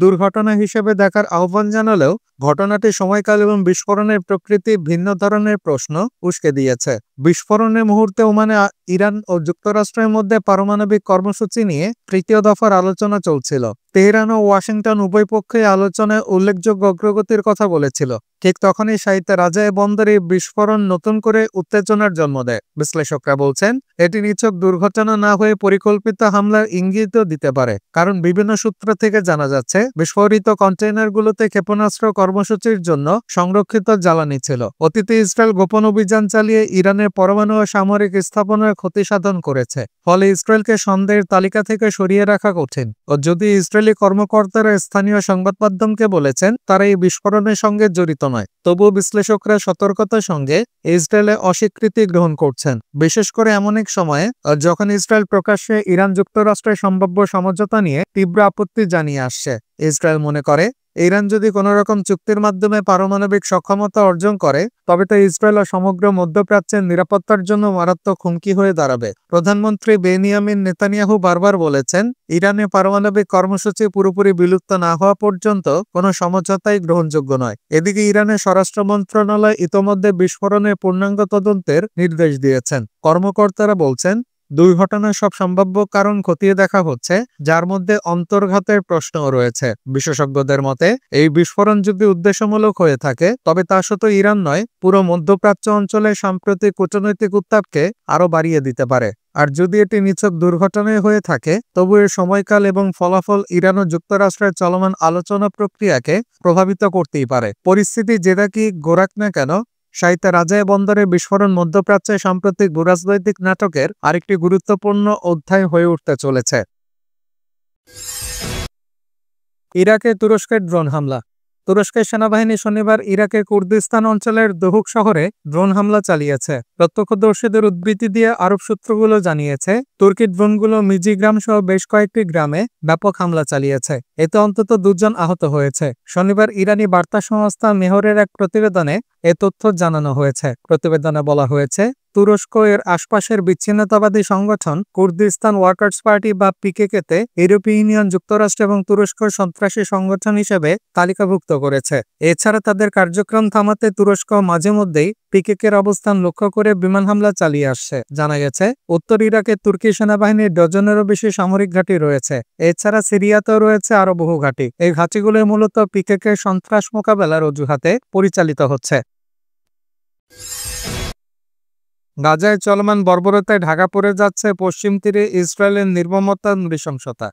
দুর্ঘটনা হিসেবে দেখার আহ্বান জানালেও ঘটনাটি সময়কাল এবং বিস্ফোরণের প্রকৃতি ভিন্ন ধরনের প্রশ্ন উস্কে দিয়েছে। বিস্ফোরণের মুহূর্তে ওমানে ইরান ও যুক্তরাষ্ট্রের মধ্যে পারমাণবিক কর্মসূচি নিয়ে তৃতীয় দফার আলোচনা চলছিল। তেহরান ও ওয়াশিংটন উভয় পক্ষই আলোচনায় উল্লেখযোগ্য অগ্রগতির কথা বলেছিল। ঠিক তখনই শাইতে রাজায় বন্দরে বিস্ফোরণ নতুন করে উত্তেজনার জন্ম দেয়। বিশ্লেষকরা বলছেন, এটি নিছক দুর্ঘটনা না হয়ে পরিকল্পিত হামলার ইঙ্গিতও দিতে পারে। কারণ বিভিন্ন সূত্র থেকে জানা যাচ্ছে, বিস্ফোরিত কন্টেইনারগুলোতে ক্ষেপণাস্ত্র কর্মসূচির জন্য সংরক্ষিত জ্বালানি ছিল। অতীতে ইসরায়েল গোপন অভিযান চালিয়ে ইরানের পরমাণু ও সামরিক স্থাপনার ক্ষতি সাধন করেছে। ফলে ইসরায়েলকে সন্দেহের তালিকা থেকে সরিয়ে রাখা কঠিন। ও যদি ইসরায়েলি কর্মকর্তারা স্থানীয় সংবাদ মাধ্যমকে বলেছেন তারা এই বিস্ফোরণের সঙ্গে জড়িত নয়, তবুও বিশ্লেষকরা সতর্কতার সঙ্গে ইসরায়েলের অস্বীকৃতি গ্রহণ করছেন। বিশেষ করে এমন এক সময়ে যখন ইসরায়েল প্রকাশ্যে ইরান যুক্তরাষ্ট্রের সম্ভাব্য সমঝোতা নিয়ে তীব্র আপত্তি জানিয়ে আসছে। ইসরায়েল মনে করে, ইরান যদি কোনো রকম চুক্তির মাধ্যমে পারমাণবিক সক্ষমতা অর্জন করে তবে তা ইসরায়েল ও সমগ্র মধ্যপ্রাচ্যের নিরাপত্তার জন্য মারাত্মক হুমকি হয়ে দাঁড়াবে। প্রধানমন্ত্রী বেনিয়ামিন নেতানিয়াহু বারবার বলেছেন, ইরানে পারমাণবিক কর্মসূচি পুরোপুরি বিলুপ্ত না হওয়া পর্যন্ত কোনো সমঝোতাই গ্রহণযোগ্য নয়। এদিকে ইরানের স্বরাষ্ট্র মন্ত্রণালয় ইতোমধ্যে বিস্ফোরণের পূর্ণাঙ্গ তদন্তের নির্দেশ দিয়েছেন। কর্মকর্তারা বলছেন, দুর্ঘটনার সব সম্ভাব্য কারণ খতিয়ে দেখা হচ্ছে, যার মধ্যে অন্তর্ঘাতের প্রশ্নও রয়েছে। বিশেষজ্ঞদের মতে, এই বিস্ফোরণ যদি উদ্দেশ্যমূলক হয়ে থাকে তবে তা শুধু ইরান নয়, পুরো মধ্যপ্রাচ্য অঞ্চলের সাম্প্রতিক কূটনৈতিক উত্তাপকে আরও বাড়িয়ে দিতে পারে। আর যদি এটি নিছক দুর্ঘটনায় হয়ে থাকে তবু এর সময়কাল এবং ফলাফল ইরান ও যুক্তরাষ্ট্রের চলমান আলোচনা প্রক্রিয়াকে প্রভাবিত করতেই পারে। পরিস্থিতি যেটা কি গোড়াক না কেন, শাইতে রাজায় বন্দরে বিস্ফোরণ মধ্যপ্রাচ্যে সাম্প্রতিক ভূরাজনৈতিক নাটকের আরেকটি গুরুত্বপূর্ণ অধ্যায় হয়ে উঠতে চলেছে। ইরাকে তুরস্কের ড্রোন হামলা। তুরস্কের সেনাবাহিনী শনিবার ইরাকের কুর্দিস্তান অঞ্চলের দহুক শহরে ড্রোন হামলা চালিয়েছে। প্রত্যক্ষদর্শীদের উদ্ধৃতি দিয়ে আরব সূত্রগুলো জানিয়েছে, তুর্কি ড্রোনগুলো মিজিগ্রাম সহ বেশ কয়েকটি গ্রামে ব্যাপক হামলা চালিয়েছে। এতে অন্তত 2 জন আহত হয়েছে। শনিবার ইরানি বার্তা সংস্থা মেহরের এক প্রতিবেদনে এ তথ্য জানানো হয়েছে। প্রতিবেদনে বলা হয়েছে, তুরস্ক এর আশপাশের বিচ্ছিন্নতাবাদী সংগঠন কুর্দিস্তান ওয়ার্কার্স পার্টি বা পিকেকেতে ইউরোপীয় ইউনিয়ন, যুক্তরাষ্ট্র এবং তুরস্ক সন্ত্রাসী সংগঠন হিসেবে তালিকাভুক্ত করেছে। এছাড়া তাদের কার্যক্রম থামাতে তুরস্ক মাঝে মধ্যেই পিকেকের অবস্থান লক্ষ্য করে বিমান হামলা চালিয়ে আসছে। জানা গেছে উত্তর ইরাকে তুর্কি সেনাবাহিনীর ডজনেরও বেশি সামরিক ঘাঁটি রয়েছে। এছাড়া সিরিয়াতেও রয়েছে আরও বহু ঘাঁটি। এই ঘাঁটিগুলো মূলত পিকেকের সন্ত্রাস মোকাবেলার অজুহাতে পরিচালিত হচ্ছে। গাজায় চলমান বর্বরতায় ঢাকা পড়ে যাচ্ছে পশ্চিম তীরে ইসরায়েলের নির্মমতা নৃশংসতা।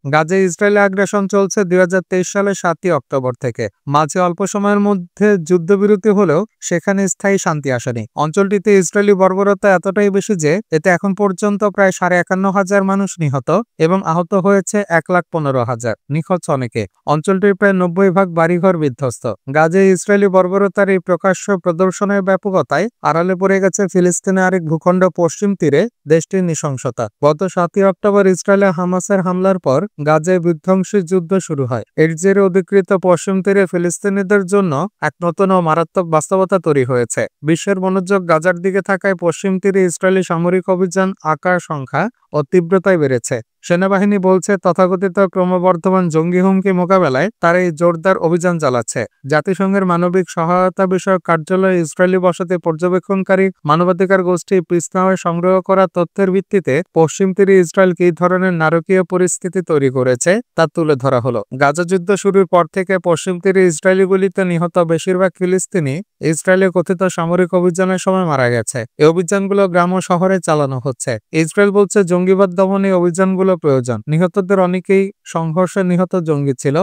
গাজায় ইসরায়েলি আগ্রাসন চলছে 2023 সালের 7ই অক্টোবর থেকে। মাঝে অল্প সময়ের মধ্যে যুদ্ধবিরতি হলেও সেখানে স্থায়ী শান্তি আসেনি। অঞ্চলটিতে ইসরায়েলি বর্বরতা এতটাই বেশি যে এতে এখন পর্যন্ত প্রায় 51,500 মানুষ নিহত এবং আহত হয়েছে 1,15,000। নিখোঁজ অনেকে। অঞ্চলটির প্রায় 90% বাড়িঘর বিধ্বস্ত। গাজায় ইসরায়েলি বর্বরতার এই প্রকাশ্য প্রদর্শনের ব্যাপকতায় আড়ালে পড়ে গেছে ফিলিস্তিনের আরেক ভূখণ্ড পশ্চিম তীরে দেশটির নৃশংসতা। গত 7ই অক্টোবর ইসরায়েলে হামাসের হামলার পর গাজায় বিধ্বংসী যুদ্ধ শুরু হয়। এর জেরে অধিকৃত পশ্চিম তীরে ফিলিস্তিনিদের জন্য এক নতুন ও মারাত্মক বাস্তবতা তৈরি হয়েছে। বিশ্বের মনোযোগ গাজার দিকে থাকায় পশ্চিম তীরে ইসরায়েলি সামরিক অভিযান আকার, সংখ্যা ও তীব্রতায় বেড়েছে। সেনাবাহিনী বলছে তথাকথিত ক্রমবর্ধমান জঙ্গি হুমকি মোকাবেলায় তারা এই জোরদার অভিযান চালাচ্ছে। জাতিসংঘের মানবিক সহায়তা বিষয়ক কার্যালয়ে ইসরায়েলি বসতি পর্যবেক্ষণকারী মানবাধিকার গোষ্ঠী পিস নাওয়ে সংগ্রহ করা তথ্যের ভিত্তিতে পশ্চিম তীরে ইসরায়েল কী ধরনের নারকীয় পরিস্থিতি তৈরি করেছে তা তুলে ধরা হলো। গাজা যুদ্ধ শুরুর পর থেকে পশ্চিম তীরে ইসরায়েলি গুলিতে নিহত বেশিরভাগ ফিলিস্তিনি ইসরায়েলের কথিত সামরিক অভিযানের সময় মারা গেছে। এই অভিযানগুলো গ্রাম ও শহরে চালানো হচ্ছে। ইসরায়েল বলছে জঙ্গিবাদ দমনে এই অভিযানগুলো প্রয়োজন। নিহতদের অনেকেই সংঘর্ষে নিহত জঙ্গি ছিল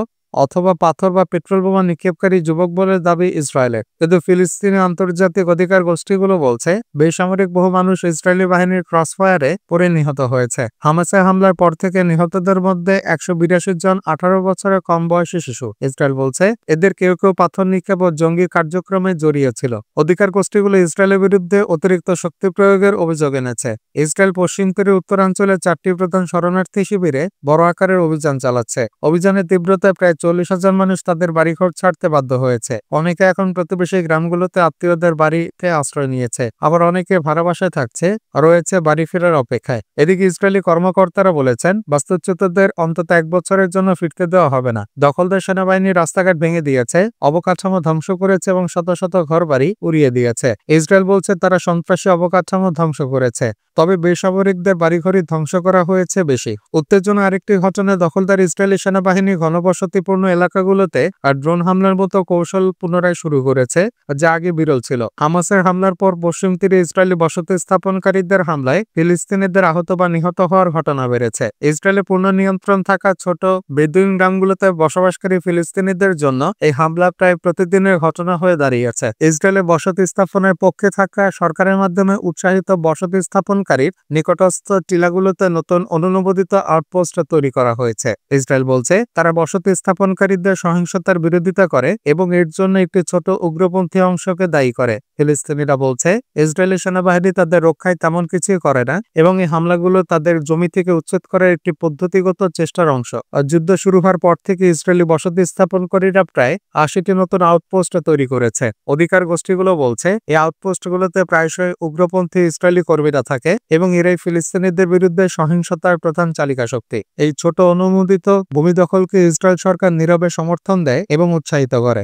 অথবা পাথর বা পেট্রোল বোমা নিক্ষেপকারী যুবক বলে দাবি ইসরায়েলের। কিন্তু ফিলিস্তিনি আন্তর্জাতিক অধিকার গোষ্ঠীগুলো বলছে বেসামরিক বহু মানুষ ইসরায়েলি বাহিনীর ক্রসফায়ারে পড়ে নিহত হয়েছে। হামাসের হামলার পর থেকে নিহতদের মধ্যে 182 জন 18 বছরের কম বয়সী শিশু। ইসরায়েল বলছে এদের কেউ কেউ পাথর নিক্ষেপ ও জঙ্গি কার্যক্রমে জড়িয়ে ছিল। অধিকার গোষ্ঠীগুলো ইসরায়েলের বিরুদ্ধে অতিরিক্ত শক্তি প্রয়োগের অভিযোগ এনেছে। ইসরায়েল পশ্চিম তীরের উত্তরাঞ্চলে 4টি প্রধান শরণার্থী শিবিরে বড় আকারের অভিযান চালাচ্ছে। অভিযানের তীব্রতায় প্রায় 40,000 মানুষ তাদের বাড়িঘর ছাড়তে বাধ্য হয়েছে। অনেকে এখন প্রতিবেশী গ্রামগুলোতে আত্মীয়দের বাড়িতে আশ্রয় নিয়েছে। আবার অনেকে ভাড়া বাসায় থাকছে, রয়েছে বাড়ি ফেরার অপেক্ষায়। এদিকে ইসরায়েলি কর্মকর্তারা বলেছেন বাস্তুচ্যুতদের অন্তত 1 বছরের জন্য ফিরতে দেওয়া হবে না। দখলদার সেনাবাহিনী রাস্তাঘাট ভেঙে দিয়েছে, অবকাঠামো ধ্বংস করেছে এবং শত শত ঘরবাড়ি উড়িয়ে দিয়েছে। ইসরায়েল বলছে তারা সন্ত্রাসী অবকাঠামো ধ্বংস করেছে, তবে বেসামরিকদের বাড়িঘরই ধ্বংস করা হয়েছে বেশি। উত্তেজনা আরেকটি ঘটনায় দখলদার ইসরায়েলি সেনাবাহিনী ঘনবসতিপূর্ণ এলাকাগুলোতে আর ড্রোন হামলার মতো কৌশল পুনরায় শুরু করেছে, যা আগে বিরল ছিল। হামাসের হামলার পর পশ্চিম তীরে ইসরায়েলি বসতি স্থাপনকারীদের হামলায় ফিলিস্তিনিদের আহত বা নিহত হওয়ার ঘটনা বেড়েছে। ইসরায়েলের পূর্ণ নিয়ন্ত্রণ থাকা ছোট বেদুইন গ্রামগুলোতে বসবাসকারী ফিলিস্তিনিদের জন্য এই হামলা প্রায় প্রতিদিনের ঘটনা হয়ে দাঁড়িয়েছে। ইসরায়েলে বসতি স্থাপনের পক্ষে থাকা সরকারের মাধ্যমে উৎসাহিত বসতি স্থাপনকারীর নিকটস্থ টিলাগুলোতে নতুন অনুমোদিত আউটপোস্ট তৈরি করা হয়েছে। ইসরায়েল বলছে তারা বসতি স্থাপনকারীদের সহিংসতার বিরোধিতা করে এবং এর জন্য একটি ছোট উগ্রপন্থী অংশকে দায়ী করে। ফিলিস্তিনিরা বলছে ইসরায়েলি সেনাবাহিনী তাদের রক্ষায় তেমন কিছুই করে না এবং এই হামলাগুলো তাদের জমি থেকে উচ্ছেদ করার একটি পদ্ধতিগত চেষ্টার অংশ। যুদ্ধ শুরু হওয়ার পর থেকে ইসরায়েলি বসতি স্থাপনকারীরা প্রায় 80টি নতুন আউটপোস্ট তৈরি করেছে। অধিকার গোষ্ঠীগুলো বলছে এই আউটপোস্টগুলোতে প্রায়শই উগ্রপন্থী ইসরায়েলি কর্মীরা থাকে এবং এরাই ফিলিস্তিনিদের বিরুদ্ধে সহিংসতার প্রধান চালিকা শক্তি। এই ছোট অনুমোদিত ভূমি দখলকে ইসরায়েল সরকার নীরবে সমর্থন দেয় এবং উৎসাহিত করে।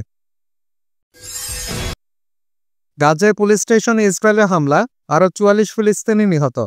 গাজায় পুলিশ স্টেশনে ইসরায়েলের হামলা, আরও 44 ফিলিস্তিনি নিহত।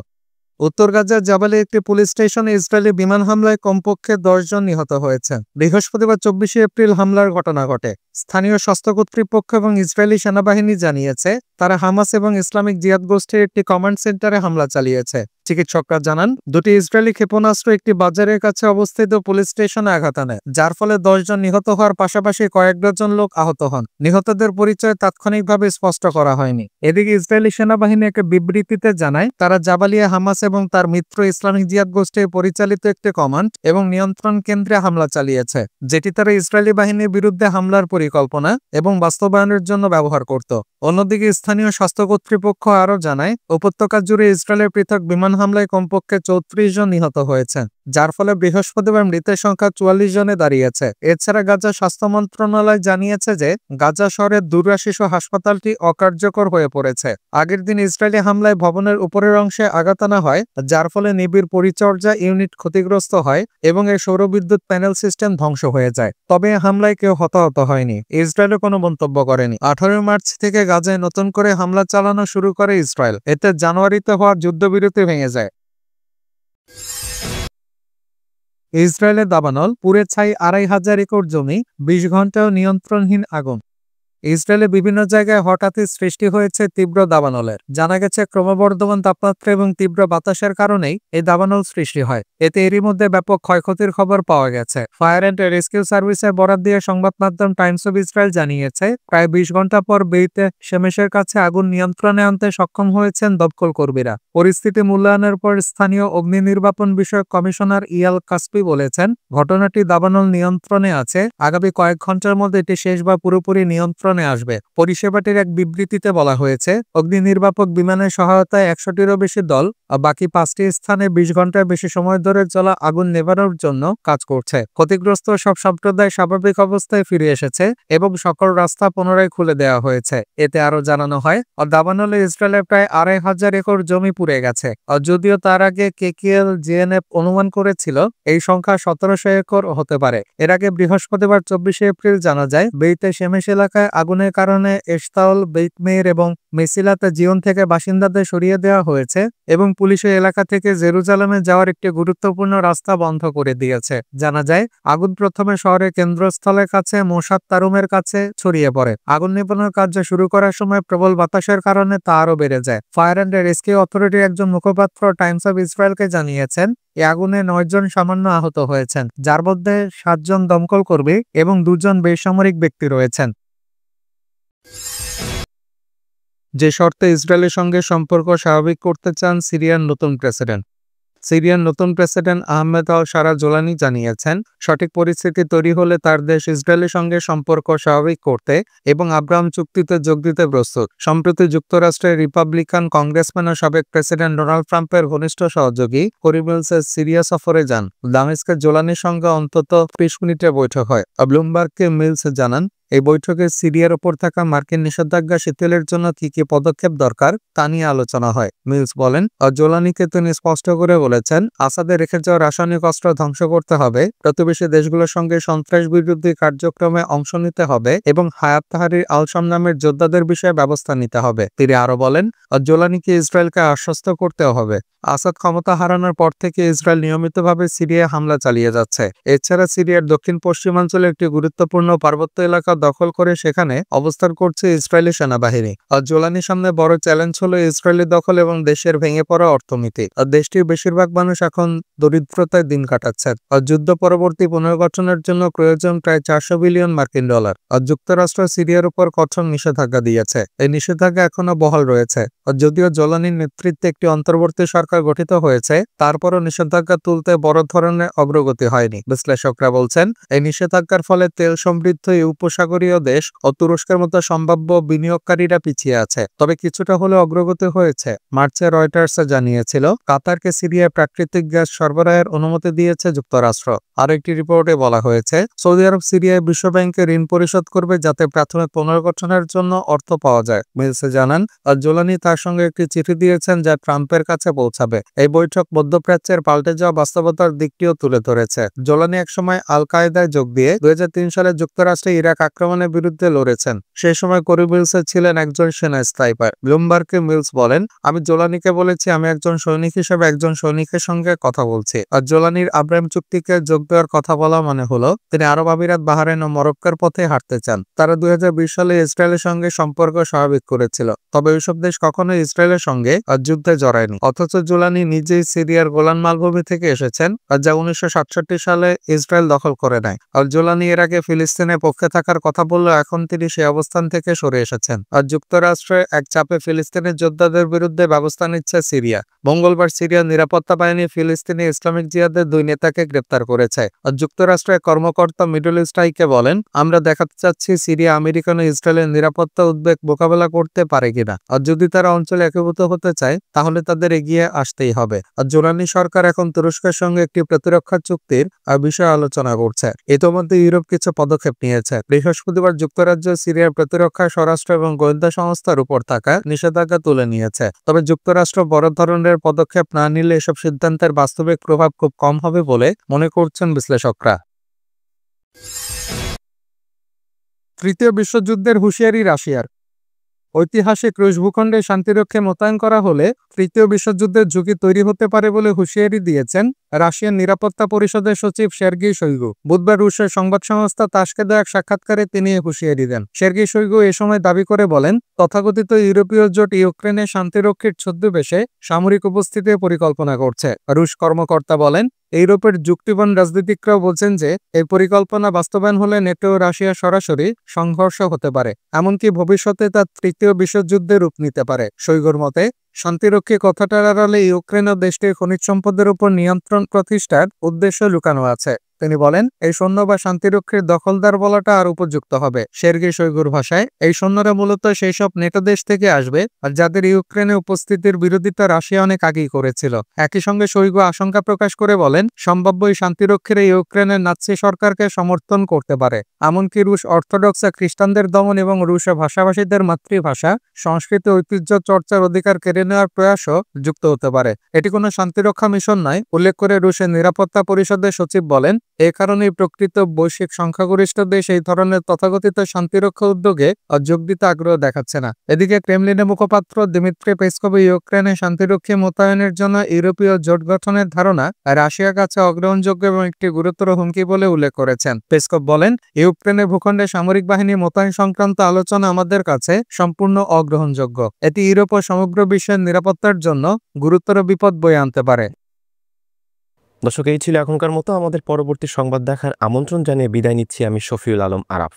উত্তর গাজার জাবালে একটি পুলিশ স্টেশনে ইসরায়েলি বিমান হামলায় কমপক্ষে 10 জন নিহত হয়েছেন। বৃহস্পতিবার 24 এপ্রিল হামলার ঘটনা ঘটে। স্থানীয় স্বাস্থ্য কর্তৃপক্ষ এবং ইসরায়েলি সেনাবাহিনী জানিয়েছে তারা হামাস এবং ইসলামিক জিহাদ গোষ্ঠীর একটি কমান্ড সেন্টারে হামলা চালিয়েছে। চিকিৎসকরা জানান দুটি ইসরায়েলি ক্ষেপণাস্ত্র একটি বাজারের কাছে অবস্থিত পুলিশ স্টেশনে আঘাত আনে, যার ফলে 10 জন নিহত হওয়ার পাশাপাশি কয়েক ডজন লোক আহত হন। নিহতদের পরিচয় তাৎক্ষণিকভাবে স্পষ্ট করা হয়নি। এদিকে ইসরায়েলি সেনাবাহিনী এক বিবৃতিতে জানায় তারা জাবালিয়া হামাস এবং তার মিত্র ইসলামিক জিহাদ গোষ্ঠীর পরিচালিত একটি কমান্ড এবং নিয়ন্ত্রণ কেন্দ্রে হামলা চালিয়েছে, যেটি তারা ইসরায়েলি বাহিনীর বিরুদ্ধে হামলার পরিকল্পনা এবং বাস্তবায়নের জন্য ব্যবহার করত। অন্যদিকে স্থানীয় স্বাস্থ্য কর্তৃপক্ষ আরও জানায় উপত্যকা জুড়ে ইসরায়েলের পৃথক বিমান হামলায় কমপক্ষে 34 জন নিহত হয়েছেন, যার ফলে বৃহস্পতিবার মৃতের সংখ্যা 44 জনে দাঁড়িয়েছে। এছাড়া গাজা স্বাস্থ্য মন্ত্রণালয় জানিয়েছে যে গাজা শহরের দুরা শিশু হাসপাতালটি অকার্যকর হয়ে পড়েছে। আগের দিন ইসরায়েলি হামলায় ভবনের উপরের অংশে আঘাত আনা হয়, যার ফলে নিবিড় পরিচর্যা ইউনিট ক্ষতিগ্রস্ত হয় এবং এর সৌরবিদ্যুৎ প্যানেল সিস্টেম ধ্বংস হয়ে যায়। তবে হামলায় কেউ হতাহত হয়নি। ইসরায়েলও কোনো মন্তব্য করেনি। 18 মার্চ থেকে গাজায় নতুন করে হামলা চালানো শুরু করে ইসরায়েল। এতে জানুয়ারিতে হওয়া যুদ্ধবিরতি ভেঙে যায়। ইসরায়েলের দাবানল, পুড়ে ছাই 2500 একর জমি, 20 ঘন্টাও নিয়ন্ত্রণহীন আগুন। ইসরায়েলের বিভিন্ন জায়গায় হঠাৎই সৃষ্টি হয়েছে তীব্র দাবানলের। জানা গেছে ক্রমবর্ধমান তাপমাত্রা এবং তীব্র বাতাসের কারণেই এই দাবানল সৃষ্টি হয়। এতে এরই মধ্যে ব্যাপক ক্ষয়ক্ষতির খবর পাওয়া গেছে। ফায়ার অ্যান্ড রেস্কিউ সার্ভিসের বরাত দিয়ে সংবাদ মাধ্যম টাইমস অফ ইসরায়েল জানিয়েছে, প্রায় 20 ঘন্টা পর বেইতে শেমেশের কাছে আগুন নিয়ন্ত্রণে আনতে সক্ষম হয়েছেন দমকল কর্মীরা। পরিস্থিতি মূল্যায়নের পর স্থানীয় অগ্নি নির্বাপন বিষয়ক কমিশনার ইয়াল কাসপি বলেছেন, ঘটনাটি দাবানল নিয়ন্ত্রণে আছে। আগামী কয়েক ঘন্টার মধ্যে এটি শেষ বা পুরোপুরি নিয়ন্ত্রণে আসবে। পরিষেবাটির এক বিবৃতিতে বলা হয়েছে, অগ্নি নির্বাপক বিমানের সহায়তায় 100টিরও বেশি দল বাকি 5টি স্থানে 20 ঘন্টার বেশি সময় ধরে চলা আগুন নেভানোর জন্য কাজ করছে। ক্ষতিগ্রস্ত সব সম্প্রদায় স্বাভাবিক অবস্থায় ফিরে এসেছে এবং সকল রাস্তা পুনরায় খুলে দেওয়া হয়েছে। এতে আরো জানানো হয়, দাবানলে ইসরায়েলের প্রায় 2500 একর জমি পুড়ে গেছে। যদিও তার আগে কেকিএল জিএনএফ অনুমান করেছিল এই সংখ্যা 1700 একর হতে পারে। এর আগে বৃহস্পতিবার 24 এপ্রিল জানা যায়, বেইতে শেমেশ এলাকায় আগুনের কারণে এশতাওল, বেইত মেইর এবং মেসিলাতে জীবন থেকে বাসিন্দাদের সরিয়ে দেওয়া হয়েছে এবং পুলিশ ওই এলাকা থেকে জেরুজালেমে যাওয়ার একটি গুরুত্বপূর্ণ রাস্তা বন্ধ করে দিয়েছে। জানা যায়, আগুন প্রথমে শহরের কেন্দ্রস্থলের কাছে মোসাদ তারুমের কাছে ছড়িয়ে পড়ে। আগুন নিবানোর কার্য শুরু করার সময় প্রবল বাতাসের কারণে তা আরও বেড়ে যায়। ফায়ার অ্যান্ড রেস্কিউ অথরিটির একজন মুখপাত্র টাইমস অফ ইসরায়েলকে জানিয়েছেন, এই আগুনে 9 জন সামান্য আহত হয়েছেন, যার মধ্যে 7 জন দমকল কর্মী এবং 2 জন বেসামরিক ব্যক্তি রয়েছেন। যে শর্তে ইসরায়েলের সঙ্গে সম্পর্ক স্বাভাবিক করতে চান সিরিয়ার নতুন প্রেসিডেন্ট। সিরিয়ার নতুন প্রেসিডেন্ট আহমেদ আল শারা জোলানি জানিয়েছেন, সঠিক পরিস্থিতি তৈরি হলে তার দেশ ইসরায়েলের সঙ্গে সম্পর্ক স্বাভাবিক করতে এবং আব্রাহাম চুক্তিতে যোগ দিতে প্রস্তুত। সম্প্রতি যুক্তরাষ্ট্রের রিপাবলিকান কংগ্রেসম্যান ও সাবেক প্রেসিডেন্ট ডোনাল্ড ট্রাম্পের ঘনিষ্ঠ সহযোগী কোরি মিলসের সিরিয়া সফরে যান। দামেস্কে জোলানির সঙ্গে অন্তত 20 মিনিটের বৈঠক হয়। ব্লুমবার্গকে মিলস জানান, এই বৈঠকে সিরিয়ার ওপর থাকা মার্কিন নিষেধাজ্ঞা শিথিলের জন্য কি কি পদক্ষেপ দরকার তা নিয়ে আলোচনা হয়। মিলস বলেন, জোলানিকে তিনি স্পষ্ট করে বলেছেন, আসাদের রেখে যাওয়া রাসায়নিক অস্ত্র ধ্বংস করতে হবে, প্রতিবেশী দেশগুলোর সঙ্গে সন্ত্রাস বিরোধী কার্যক্রমে অংশ নিতে হবে এবং হায়াত তাহরির আল-শাম নামের যোদ্ধাদের বিষয়ে ব্যবস্থা নিতে হবে। তিনি আরো বলেন, জোলানিকে ইসরায়েলকে আশ্বস্ত করতে হবে। আসাদ ক্ষমতা হারানোর পর থেকে ইসরায়েল নিয়মিতভাবে সিরিয়ায় হামলা চালিয়ে যাচ্ছে। এছাড়া সিরিয়ার দক্ষিণ পশ্চিমাঞ্চলে একটি গুরুত্বপূর্ণ পার্বত্য এলাকা দখল করে সেখানে অবস্থান করছে ইসরায়েলি সেনাবাহিনী। জোলানির সামনে বড় চ্যালেঞ্জ হলো ইসরায়েলি দখল এবং দেশের ভেঙে পড়া অর্থনীতি। দেশটির বেশিরভাগ মানুষ এখন দরিদ্রতায় দিন কাটাচ্ছে। যুদ্ধ পরবর্তী পুনর্গঠনের জন্য প্রয়োজন প্রায় 400 বিলিয়ন মার্কিন ডলার। যুক্তরাষ্ট্র সিরিয়ার উপর কঠোর নিষেধাজ্ঞা দিয়েছে। এই নিষেধাজ্ঞা এখনো বহাল রয়েছে। যদিও জোলানির নেতৃত্বে একটি অন্তর্বর্তী সরকার গঠিত হয়েছে, তারপরও নিষেধাজ্ঞা তুলতে বড় ধরনের অগ্রগতি হয়নি। বিশ্লেষকরা বলছেন, এই নিষেধাজ্ঞার ফলে তেল সমৃদ্ধ এই উপসাগরীয় দেশ ও তুরস্কের মতো সম্ভাব্য বিনিয়োগকারীরা পিছিয়ে আছে। তবে কিছুটা হলেও অগ্রগতি হয়েছে। মার্চে রয়টার্স জানিয়েছিল, কাতারকে সিরিয়ায় প্রাকৃতিক গ্যাস সরবরাহের অনুমতি দিয়েছে যুক্তরাষ্ট্র। আরও একটি রিপোর্টে বলা হয়েছে, সৌদি আরব সিরিয়ায় বিশ্বব্যাংকে ঋণ পরিশোধ করবে যাতে প্রাথমিক পুনর্গঠনের জন্য অর্থ পাওয়া যায়। মিলসে জানান, জোলানি তার সঙ্গে একটি চিঠি দিয়েছেন যা ট্রাম্পের কাছে পৌঁছাবে। এই বৈঠক মধ্যপ্রাচ্যের পাল্টে যাওয়া বাস্তবতার দিকটিও তুলে ধরেছে। জোলানি একসময় আল কায়েদায় যোগ দিয়ে 2003 সালে যুক্তরাষ্ট্রে ইরাক আক্রমণের বিরুদ্ধে লড়েছেন। সেই সময় কোরি মিলসে ছিলেন একজন সেনা স্নাইপার। ব্লুমবার্গকে মিলস বলেন, আমি জোলানিকে বলেছি আমি একজন সৈনিক হিসেবে একজন সৈনিকের সঙ্গে কথা বলছি। আর জোলানির আব্রাহাম চুক্তিকে যোগ দেওয়ার কথা বলা মানে হলো তিনি আরব আমিরাত, বাহরাইন ও মরক্কোর পথে হাঁটতে চান। তারা 2020 সালে ইসরায়েলের সঙ্গে সম্পর্ক স্বাভাবিক করেছিল। তবে ওইসব দেশ কখনোই ইসরায়েলের সঙ্গে যুদ্ধে জড়ায়নি। অথচ জোলানি নিজেই সিরিয়ার গোলান মালভূমি থেকে এসেছেন, যা 1967 সালে ইসরায়েল দখল করে নেয়। আর জোলানি এর আগে ফিলিস্তিনের পক্ষে থাকার কথা বললেও এখন তিনি সেই অবস্থান থেকে সরে এসেছেন। আর যুক্তরাষ্ট্রে এক চাপে ফিলিস্তিনের যোদ্ধাদের বিরুদ্ধে ব্যবস্থা নিচ্ছে সিরিয়া। মঙ্গলবার সিরিয়ার নিরাপত্তা বাহিনী ফিলিস্তিনি ইসলামিক জিহাদের 2 নেতাকে গ্রেপ্তার করেছে। আর যুক্তরাষ্ট্রের কর্মকর্তা মিডল ইস্ট আইকে বলেন, আমরা দেখাতে চাচ্ছি সিরিয়া আমেরিকান ও ইসরায়েলের নিরাপত্তা উদ্বেগ মোকাবেলা করতে পারে কিনা। আর যদি তারা অঞ্চলে একীভূত হতে চায় তাহলে তাদের এগিয়ে আসতেই হবে। আর জোরানি সরকার এখন তুরস্কের সঙ্গে একটি প্রতিরক্ষা চুক্তির বিষয়ে আলোচনা করছে। ইতোমধ্যে ইউরোপ কিছু পদক্ষেপ নিয়েছে। বৃহস্পতিবার যুক্তরাজ্য সিরিয়ার প্রতিরক্ষা, স্বরাষ্ট্র এবং গোয়েন্দা সংস্থার উপর থাকা নিষেধাজ্ঞা তুলে নিয়েছে। তবে যুক্তরাষ্ট্র বড় ধরনের পদক্ষেপ না নিলে এসব সিদ্ধান্তের বাস্তবিক প্রভাব খুব কম হবে বলে মনে করছেন বিশ্লেষকরা। তৃতীয় বিশ্বযুদ্ধের হুঁশিয়ারি রাশিয়ার। ঐতিহাসিক রুশ ভূখণ্ডে শান্তিরক্ষী মোতায়েন করা হলে তৃতীয় বিশ্বযুদ্ধের ঝুঁকি তৈরি হতে পারে বলে হুঁশিয়ারি দিয়েছেন রাশিয়ার নিরাপত্তা পরিষদের সচিব সের্গেই শোইগু। বুধবার রুশের সংবাদ সংস্থা তাসকে দেওয়া এক সাক্ষাৎকারে তিনি এই হুঁশিয়ারি দেন। সের্গেই শোইগু এ সময় দাবি করে বলেন, তথাকথিত ইউরোপীয় জোট ইউক্রেনে শান্তিরক্ষীর ছদ্মবেশে সামরিক উপস্থিতির পরিকল্পনা করছে। রুশ কর্মকর্তা বলেন, ইউরোপের যুক্তিবান রাজনীতিকরাও বলছেন যে এই পরিকল্পনা বাস্তবায়ন হলে নেটো ও রাশিয়া সরাসরি সংঘর্ষ হতে পারে, এমনকি ভবিষ্যতে তা তৃতীয় বিশ্বযুদ্ধে রূপ নিতে পারে। শোইগুর মতে, শান্তিরক্ষী কথাটার আড়ালে ইউক্রেন ও দেশটির খনিজ সম্পদের উপর নিয়ন্ত্রণ প্রতিষ্ঠার উদ্দেশ্য লুকানো আছে। তিনি বলেন, এই সৈন্য বা শান্তিরক্ষীর দখলদার বলাটা আর উপযুক্ত হবে। সের্গেই শোইগুর ভাষায়, এই সৈন্যরা মূলত সেই সব নেটো দেশ থেকে আসবে আর যাদের ইউক্রেনে উপস্থিতির বিরোধিতা রাশিয়া অনেক আগেই করেছিল। একই সঙ্গে শোইগু আশঙ্কা প্রকাশ করে বলেন, সম্ভাব্য এই শান্তিরক্ষীরা ইউক্রেনের নাৎসি সরকারকে সমর্থন করতে পারে, এমনকি রুশ অর্থোডক্স খ্রিস্টানদের দমন এবং রুশে ভাষাভাষীদের মাতৃভাষা সংস্কৃত ঐতিহ্য চর্চার অধিকার কেড়ে নেওয়ার প্রয়াসও যুক্ত হতে পারে। এটি কোনো শান্তিরক্ষা মিশন নয় উল্লেখ করে রুশের নিরাপত্তা পরিষদের সচিব বলেন, এ কারণেই প্রকৃত বৈশ্বিক সংখ্যাগরিষ্ঠ দেশ এই ধরনের তথাকথিত শান্তিরক্ষা উদ্যোগে যোগ দিতে আগ্রহ দেখাচ্ছে না। এদিকে ক্রেমলিনের মুখপাত্র দিমিত্রি পেসকভ ইউক্রেনে শান্তিরক্ষী মোতায়েনের জন্য ইউরোপীয় জোট গঠনের ধারণা রাশিয়ার কাছে অগ্রহণযোগ্য এবং একটি গুরুতর হুমকি বলে উল্লেখ করেছেন। পেসকভ বলেন, ইউক্রেনের ভূখণ্ডে সামরিক বাহিনী মোতায়েন সংক্রান্ত আলোচনা আমাদের কাছে সম্পূর্ণ অগ্রহণযোগ্য। এটি ইউরোপ ও সমগ্র বিশ্বের নিরাপত্তার জন্য গুরুতর বিপদ বয়ে আনতে পারে। দর্শক, এই ছিল এখনকার মতো। আমাদের পরবর্তী সংবাদ দেখার আমন্ত্রণ জানিয়ে বিদায় নিচ্ছি আমি শফিউল আলম আরাফ।